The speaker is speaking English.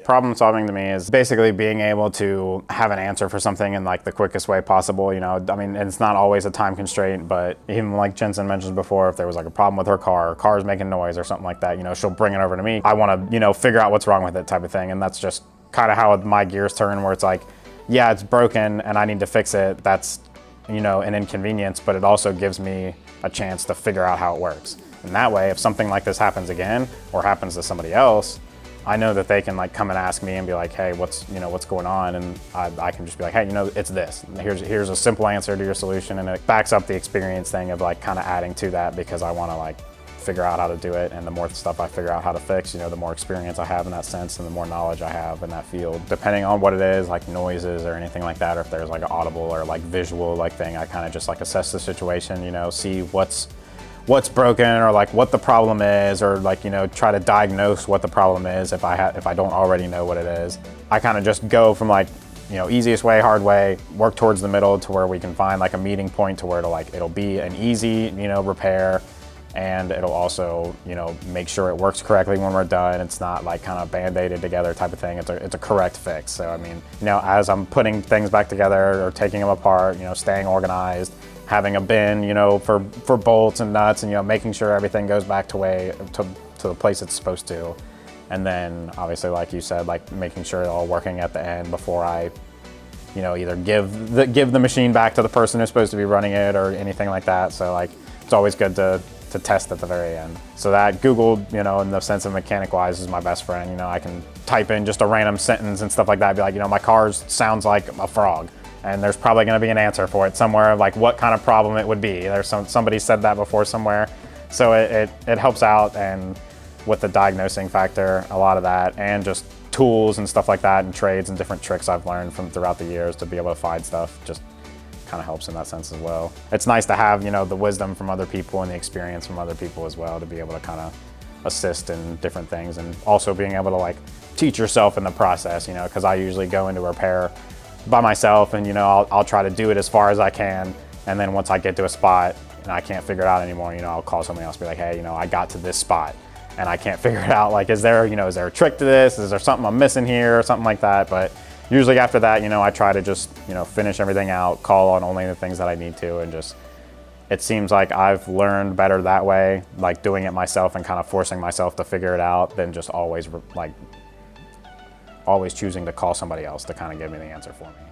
problem solving to me is basically being able to have an answer for something in like the quickest way possible. You know, I mean, it's not always a time constraint, but even like Jensen mentioned before, if there was like a problem with her car's making noise or something like that, you know, she'll bring it over to me. I want to, you know, figure out what's wrong with it type of thing. And that's just kind of how my gears turn, where it's like, yeah, it's broken and I need to fix it. That's, you know, an inconvenience, but it also gives me a chance to figure out how it works. And that way, if something like this happens again or happens to somebody else, I know that they can like come and ask me and be like, hey, what's going on? And I can just be like, hey, you know, it's this. Here's a simple answer to your solution. And it backs up the experience thing of like kind of adding to that, because I want to like figure out how to do it. And the more stuff I figure out how to fix, you know, the more experience I have in that sense and the more knowledge I have in that field. Depending on what it is, like noises or anything like that, or if there's like an audible or like visual like thing, I kind of just like assess the situation, you know, see what's broken or like what the problem is, or like, you know, try to diagnose what the problem is if I don't already know what it is. I kind of just go from like, you know, easiest way, hard way, work towards the middle to where we can find like a meeting point to where it'll be an easy, you know, repair, and it'll also, you know, make sure it works correctly when we're done. It's not like kind of band-aided together type of thing. It's a correct fix. So I mean, you know, as I'm putting things back together or taking them apart, you know, staying organized, having a bin, you know, for bolts and nuts, and, you know, making sure everything goes back to the place it's supposed to. And then obviously, like you said, like making sure it's all working at the end before I, you know, either give the machine back to the person who's supposed to be running it or anything like that. So like, it's always good to test at the very end. So that Google, you know, in the sense of mechanic wise, is my best friend. You know, I can type in just a random sentence and stuff like that, be like, you know, my car sounds like a frog. And there's probably going to be an answer for it somewhere, like what kind of problem it would be. There's somebody said that before somewhere. So it helps out, and with the diagnosing factor, a lot of that, and just tools and stuff like that, and trades and different tricks I've learned from throughout the years to be able to find stuff, just kind of helps in that sense as well. It's nice to have, you know, the wisdom from other people and the experience from other people as well, to be able to kind of assist in different things, and also being able to like teach yourself in the process, you know, because I usually go into repair by myself, and, you know, I'll try to do it as far as I can, and then once I get to a spot and I can't figure it out anymore, you know, I'll call somebody else, be like, hey, you know, I got to this spot and I can't figure it out. Like, is there a trick to this? Is there something I'm missing here or something like that? But usually after that, you know, I try to just, you know, finish everything out, call on only the things that I need to, and just, it seems like I've learned better that way, like doing it myself and kind of forcing myself to figure it out, than just always choosing to call somebody else to kind of give me the answer for me.